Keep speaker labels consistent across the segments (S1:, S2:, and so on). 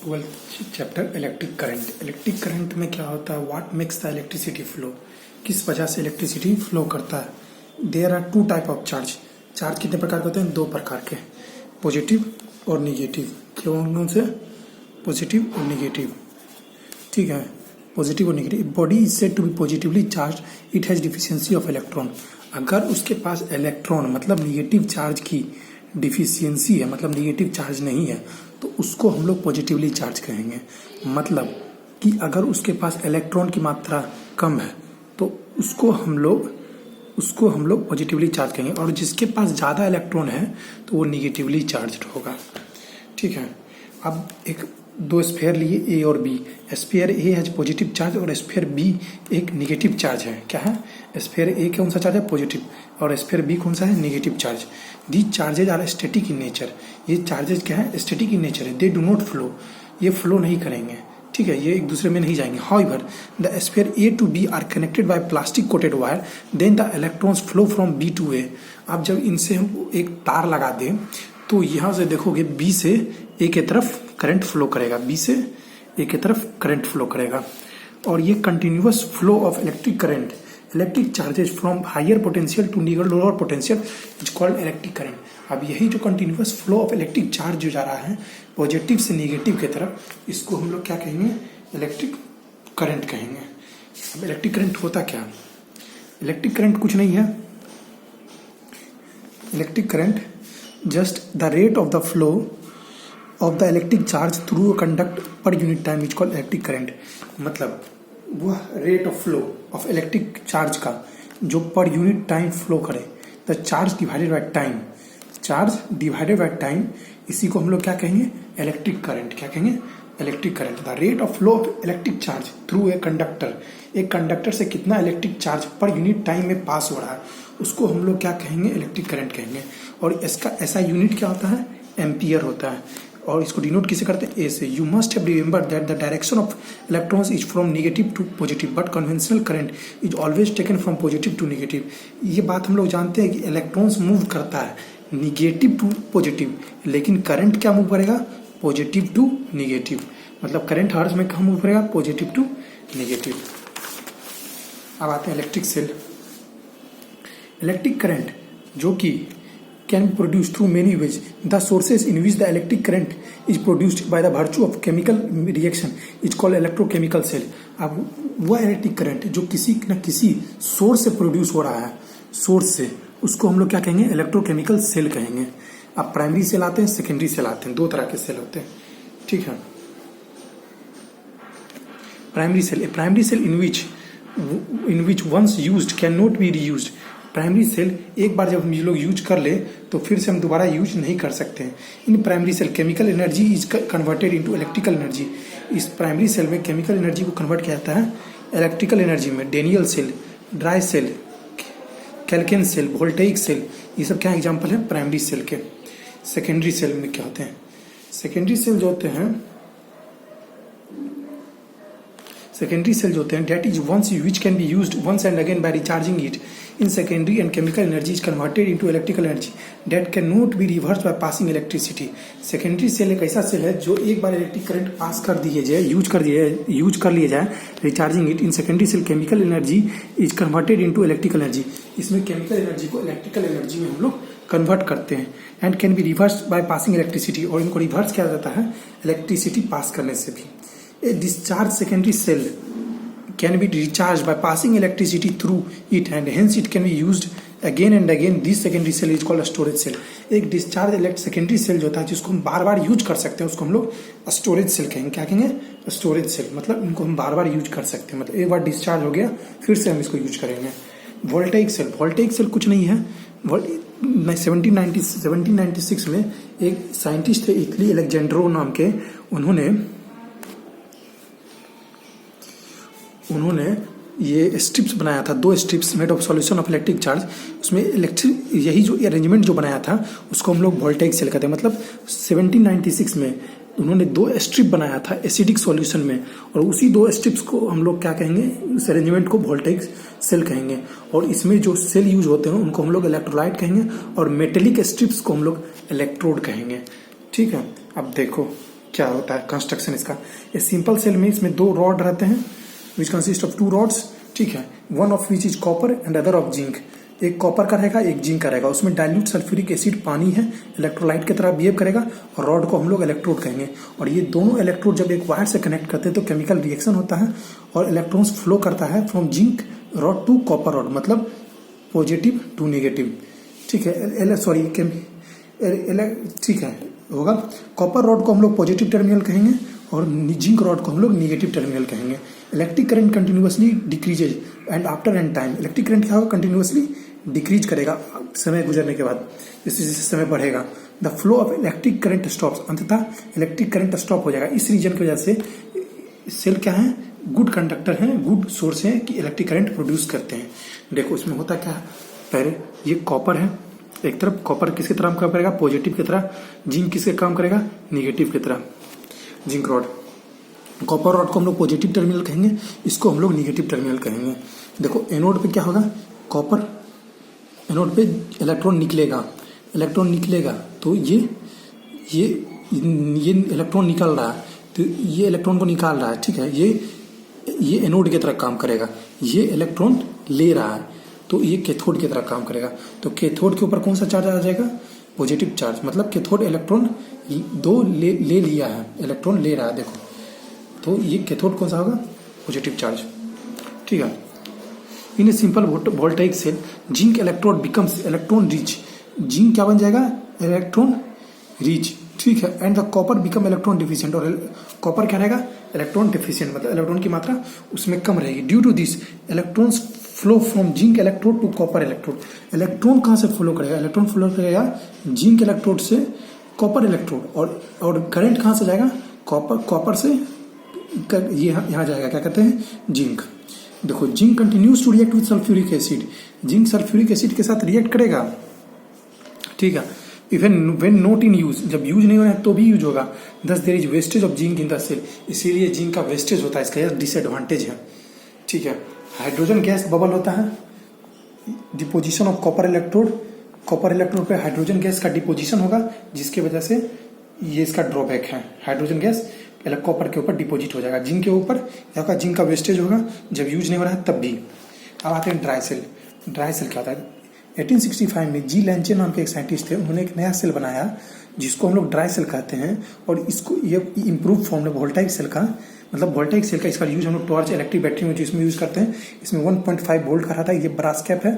S1: Twelfth chapter electric current. Electric current में क्या होता है, what makes the electricity flow, किस वजह से इलेक्ट्रिसिटी फ्लो करता है। There are two type of charge. Charge कितने प्रकार के होते हैं? दो प्रकार के, पॉजिटिव और निगेटिव। कौन से? पॉजिटिव और निगेटिव। ठीक है, पॉजिटिव और negative. Body is said to be positively charge, it has deficiency of electron. अगर उसके पास इलेक्ट्रॉन मतलब निगेटिव चार्ज की डिफिशियंसी है, मतलब निगेटिव चार्ज नहीं है, तो उसको हम लोग पॉजिटिवली चार्ज कहेंगे। मतलब कि अगर उसके पास इलेक्ट्रॉन की मात्रा कम है तो उसको हम लोग पॉजिटिवली चार्ज कहेंगे, और जिसके पास ज़्यादा इलेक्ट्रॉन है तो वो निगेटिवली चार्ज होगा। ठीक है, अब एक दो स्फीयर लिए ए और B. Sphere A has positive charge और स्फीयर बी एक निगेटिव चार्ज है। क्या है? स्फीयर ए कौन सा चार्ज है? पॉजिटिव, और स्फीयर बी कौन सा है? Negative charge. These charges are static in nature. ये चार्जेज क्या है? स्टैटिक इन नेचर है। दे डू नॉट फ्लो, ये फ्लो नहीं करेंगे। ठीक है, ये एक दूसरे में नहीं जाएंगे। However the sphere A to B are connected by plastic coated wire, then the electrons flow from B to A. अब जब इनसे हम एक तार लगा दें तो यहाँ से देखोगे बी से ए की तरफ करंट फ्लो करेगा, बी से ए की तरफ करंट फ्लो करेगा, और ये continuous flow of electric current, electric charges from higher potential to lower potential is called electric current. अब यही जो continuous flow of electric charge जो जा रहा है पॉजिटिव से निगेटिव की तरफ, इसको हम लोग क्या कहेंगे? इलेक्ट्रिक करंट कहेंगे। अब इलेक्ट्रिक करंट होता क्या? इलेक्ट्रिक करंट कुछ नहीं है। Electric current just the rate of the flow of the electric charge through a conduct per unit time is called electric current। मतलब वह rate of flow of electric charge का जो per unit time flow करे, the charge divided by time, charge divided by time, इसी को हम लोग क्या कहेंगे? Electric current. क्या कहेंगे? Electric current. The rate of flow of electric charge through a conductor, एक कंडक्टर से कितना electric charge per unit time में पास हो रहा है, उसको हम लोग क्या कहेंगे? इलेक्ट्रिक करंट कहेंगे। और इसका ऐसा यूनिट क्या होता है? एम्पियर होता है। और इसको डिनोट किसे करते हैं? ए से। You must have remember that the direction of electrons is from negative to positive, but conventional current is always taken from positive to negative. ये बात हम लोग जानते हैं कि इलेक्ट्रॉन्स मूव करता है निगेटिव टू पॉजिटिव, लेकिन करंट क्या मूव करेगा? Positive to negative. मतलब करंट हर्ट्ज में कहाँ मूव करेगा? Positive to negative. अब आते हैं इलेक्ट्रिक सेल। इलेक्ट्रिक करंट जो कि can be produced through many ways. The sources in which the electric current is produced by the virtue of chemical reaction is called electrochemical cell। अब वह electric current जो किसी न किसी source से produce हो रहा है, सोर्स से, उसको हम लोग क्या कहेंगे? इलेक्ट्रोकेमिकल सेल कहेंगे। अब प्राइमरी सेल आते हैं, सेकेंडरी सेल आते हैं, दो तरह के सेल होते हैं। ठीक है, primary cell, a primary cell in which once used cannot be reused। Primary cell एक बार जब हम लोग यूज कर ले तो फिर से हम दोबारा यूज नहीं कर सकते हैं। In primary cell chemical energy is converted into electrical energy. इस प्राइमरी सेल में केमिकल एनर्जी को कन्वर्ट किया जाता है इलेक्ट्रिकल एनर्जी में। डेनियल सेल, ड्राई सेल, कैल्केन सेल, वोल्टेइक सेल, ये सब क्या एग्जाम्पल है प्राइमरी सेल के। सेकेंडरी सेल में क्या होते हैं? सेकेंडरी सेल जो होते हैं, secondary cell जो होते हैं, that is once which can be used once and again by recharging it in secondary, and chemical energy is converted into electrical energy that cannot be reversed by passing electricity। secondary cell एक ऐसा cell है जो एक बार electric current pass कर दिए जाए, use कर लिए जाए, recharging it in secondary cell chemical energy is converted into electrical energy. इसमें केमिकल एनर्जी को इलेक्ट्रिकल एनर्जी में हम लोग कन्वर्ट करते हैं, and can be reverse by passing electricity, और इनको रिवर्स किया जाता है इलेक्ट्रिसिटी पास करने से भी। A discharged secondary cell can be recharged by passing electricity through it, and hence it can be used again and again। This secondary cell is called a storage cell। एक discharged secondary cell जो होता है जिसको हम बार बार use कर सकते हैं, उसको हम लोग स्टोरेज सेल कहेंगे। क्या कहेंगे? Storage cell. मतलब इनको हम बार बार यूज कर सकते हैं, मतलब एक बार डिस्चार्ज हो गया फिर से हम इसको यूज करेंगे। वोल्टेइक सेल, वोल्टेइक सेल कुछ नहीं है। 1796 में एक साइंटिस्ट थे इटली, अलेक्जेंड्रो नाम के, उन्होंने ये स्ट्रिप्स बनाया था, दो strips made of solution of electric charge. उसमें इलेक्ट्रिक यही जो अरेंजमेंट जो बनाया था उसको हम लोग वोल्टेइक सेल कहते हैं। मतलब 1796 में उन्होंने दो स्ट्रिप बनाया था एसिडिक सॉल्यूशन में, और उसी दो स्ट्रिप्स को हम लोग क्या कहेंगे? उस अरेंजमेंट को वोल्टेइक सेल कहेंगे। और इसमें जो सेल यूज होते हैं उनको हम लोग इलेक्ट्रोलाइट कहेंगे, और मेटेलिक स्ट्रिप्स को हम लोग इलेक्ट्रोड कहेंगे। ठीक है, अब देखो क्या होता है कंस्ट्रक्शन इसका। ये सिंपल सेल में इसमें 2 रॉड रहते हैं विच कंसिस्ट ऑफ 2 रॉड्स, ठीक है, one of which is copper and other of zinc. एक कॉपर का रहेगा, एक जिंक का रहेगा। उसमें डाइल्यूट सल्फ्यूरिक एसिड पानी है, इलेक्ट्रोलाइट की तरह बिहेव करेगा, और रॉड को हम लोग इलेक्ट्रोड कहेंगे। और ये दोनों इलेक्ट्रोड जब एक वायर से कनेक्ट करते हैं तो केमिकल रिएक्शन होता है और इलेक्ट्रॉन्स फ्लो करता है from zinc rod to copper rod, मतलब पॉजिटिव टू नेगेटिव, ठीक है। सॉरी ठीक है होगा। कॉपर रॉड को हम लोग पॉजिटिव टर्मिनल कहेंगे और जिंक रॉड को हम लोग नेगेटिव टर्मिनल कहेंगे। Electric current continuously decreases and after an time, electric current क्या होगा, कंटिन्यूअसली डिक्रीज करेगा समय गुजरने के बाद, जैसे जैसे समय बढ़ेगा। The flow of electric current stops, अंततः इलेक्ट्रिक करंट स्टॉप हो जाएगा। इस रीजन की वजह से सेल क्या है, गुड कंडक्टर है, गुड सोर्स है कि इलेक्ट्रिक करंट प्रोड्यूस करते हैं। देखो इसमें होता क्या है, पहले ये कॉपर है, एक तरफ कॉपर किसके तरह काम करेगा, पॉजिटिव की तरह, जिंक किसके काम करेगा, नेगेटिव की तरह, जिंक रॉड। कॉपर रॉड को हम लोग पॉजिटिव टर्मिनल कहेंगे, इसको हम लोग नेगेटिव टर्मिनल कहेंगे। देखो एनोड पे क्या होगा, कॉपर एनोड पे इलेक्ट्रॉन निकलेगा तो ये इलेक्ट्रॉन निकल रहा है, तो ये इलेक्ट्रॉन को निकाल रहा है, ठीक है। ये एनोड की तरह काम करेगा, ये इलेक्ट्रॉन ले रहा है तो ये कैथोड की तरह काम करेगा। तो कैथोड के ऊपर कौन सा चार्ज आ जाएगा, पॉजिटिव चार्ज, मतलब कैथोड इलेक्ट्रॉन 2 ले लिया है, इलेक्ट्रॉन ले रहा है, देखो तो ये कैथोड कौन सा होगा, पॉजिटिव चार्ज, ठीक है। In a simple voltaic cell zinc electrode becomes electron rich, zinc क्या बन जाएगा, इलेक्ट्रॉन रिच, ठीक है। And the copper become electron deficient, और कॉपर क्या रहेगा, इलेक्ट्रॉन डिफिशिएंट, मतलब इलेक्ट्रॉन की मात्रा उसमें कम रहेगी। Due to this electrons flow from zinc electrode to copper electrode, electron कहाँ से फ्लो करेगा, इलेक्ट्रॉन फ्लो करेगा जिंक इलेक्ट्रोड से कॉपर इलेक्ट्रोड, और करंट कहाँ से जाएगा, कॉपर से ये यहाँ जाएगा, क्या कहते हैं, जिंक। देखो zinc continues to react with sulphuric acid, zinc sulphuric acid के साथ रिएक्ट करेगा, ठीक है। Even when not in use, जब यूज नहीं हो रहा है तो भी यूज होगा। Thus there is wastage of zinc in the cell, इसीलिए जिंक का वेस्टेज होता है, इसका यह डिसएडवांटेज है, ठीक है। हाइड्रोजन गैस बबल होता है, डिपोजिशन ऑफ कॉपर इलेक्ट्रोड पे हाइड्रोजन गैस का डिपोजिशन होगा, जिसकी वजह से ये इसका ड्रॉबैक है, हाइड्रोजन गैस कॉपर के ऊपर डिपोजिट हो जाएगा, जिंक के ऊपर यहाँ का जिंक का वेस्टेज होगा जब यूज नहीं हो रहा है तब भी। अब आते हैं ड्राई सेल। ड्राई सेल क्या होता है, 1865 में जी लैंचे नाम के एक साइंटिस्ट थे, उन्होंने एक नया सेल बनाया जिसको हम लोग ड्राई सेल कहते हैं, और इसको ये इम्प्रूव फॉर्म है वोल्टाइक सेल का, मतलब वोल्टाइक सेल का इसका यूज हम लोग टॉर्च इलेक्ट्रिक बैटरी में जिसमें यूज करते हैं। इसमें 1.5 वोल्ट का रहता है, ये ब्रास कैप है,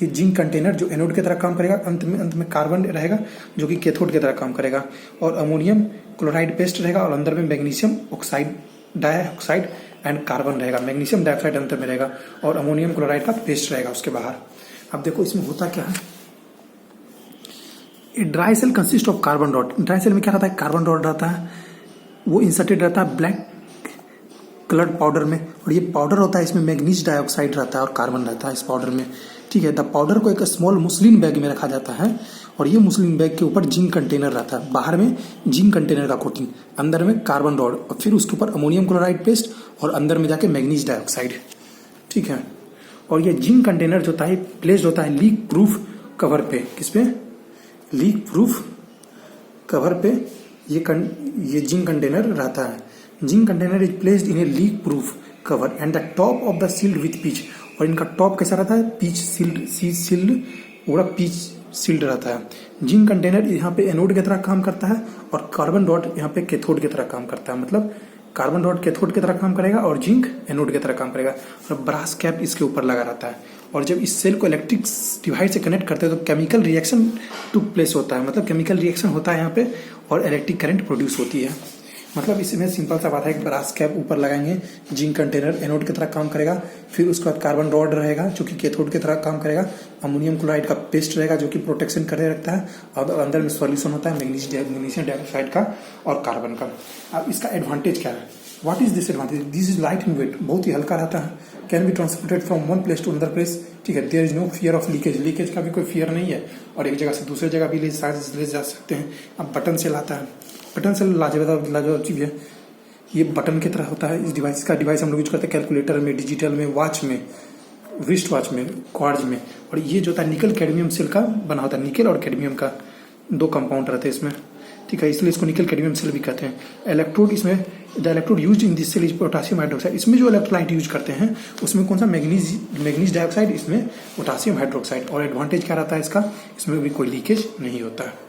S1: ये जिंक कंटेनर जो एनोड की तरह काम करेगा, अंत में कार्बन रहेगा जो कि कैथोड की तरह काम करेगा, और अमोनियम क्लोराइड पेस्ट रहेगा, और अंदर में magnesium oxide dioxide and carbon रहेगा, मैग्नीशियम डाइऑक्साइड अंदर में रहेगा, और अमोनियम क्लोराइड का पेस्ट रहेगा उसके बाहर। अब देखो इसमें होता क्या है, dry cell consist of carbon rod. Dry cell में क्या रहता है, कार्बन रॉड रहता है, वो इंसर्टेड रहता है ब्लैक कलर्ड पाउडर में, और ये पाउडर होता है, इसमें मैग्नीज डाइऑक्साइड रहता है और कार्बन रहता है इस पाउडर में, ठीक है। द पाउडर को एक स्मॉल मुस्लिन बैग में रखा जाता है, और ये मुस्लिन बैग के ऊपर जिंक कंटेनर रहता है, बाहर में जिंक कंटेनर का कोटिंग, अंदर में कार्बन रॉड, और फिर उसके ऊपर अमोनियम क्लोराइड पेस्ट, और अंदर में जाके मैग्नीज डाइऑक्साइड, ठीक है। और ये जिंक कंटेनर जो होता है प्लेस्ड होता है लीक प्रूफ कवर पे, किस पे, लीक प्रूफ कवर पे ये जिंक कंटेनर रहता है। Zinc container is placed in a leak proof cover and the top of the sealed with pitch, और इनका टॉप कैसा रहता है, पीच सील्ड पूरा पीच सील्ड रहता है। जिंक कंटेनर यहाँ पे एनोड की तरह काम करता है, और कार्बन रॉड यहाँ पे कैथोड की तरह काम करता है, मतलब कार्बन रॉड कैथोड की तरह काम करेगा और जिंक एनोड की तरह काम करेगा, और ब्रास कैप इसके ऊपर लगा रहता है। और जब इस सेल को इलेक्ट्रिक डिवाइस से कनेक्ट करते हैं तो केमिकल रिएक्शन टुक प्लेस होता है, मतलब केमिकल रिएक्शन होता है यहाँ पे, और इलेक्ट्रिक करंट प्रोड्यूस होती है। मतलब इसमें सिंपल सा बात है, एक ब्रास कैप ऊपर लगाएंगे, जिंक कंटेनर एनोड की तरह काम करेगा, फिर उसके बाद कार्बन रॉड रहेगा जो कि कैथोड की तरह काम करेगा, अमोनियम क्लोराइड का पेस्ट रहेगा जो कि प्रोटेक्शन करे रखता है, और अंदर में सॉल्यूशन होता है मैग्नीशियम डाइऑक्साइड का और कार्बन का। अब इसका एडवांटेज क्या है, what is this advantage, this is light in weight, बहुत ही हल्का रहता है, can be transported from one place to another place, ठीक है। There is no fear of leakage, leakage का भी कोई फियर नहीं है, और एक जगह से दूसरी जगह भी ले जा सकते हैं। अब बटन सेल आता है, बटन सेल लाजवाब चीज है, ये बटन की तरह होता है। इस डिवाइस का डिवाइस हम लोग यूज करते हैं कैलकुलेटर में, डिजिटल में, वॉच में, रिस्ट वॉच में, क्वार्ट्ज में। और ये जो होता है निकल कैडमियम सेल का बना होता है, निकल और कैडमियम का 2 कंपाउंड रहते हैं इसमें, ठीक है, इसलिए इसको निकल कैडमियम सेल भी कहते हैं। इलेक्ट्रोड इसमें the electrode use in this cell is potassium hydroxide. इसमें जो इलेक्ट्रोलाइट यूज करते हैं उसमें कौन सा, मैग्नीज डाइऑक्साइड, इसमें पोटासियम हाइड्रोक्साइड। और एडवांटेज क्या रहता है इसका, इसमें भी कोई लीकेज नहीं होता है।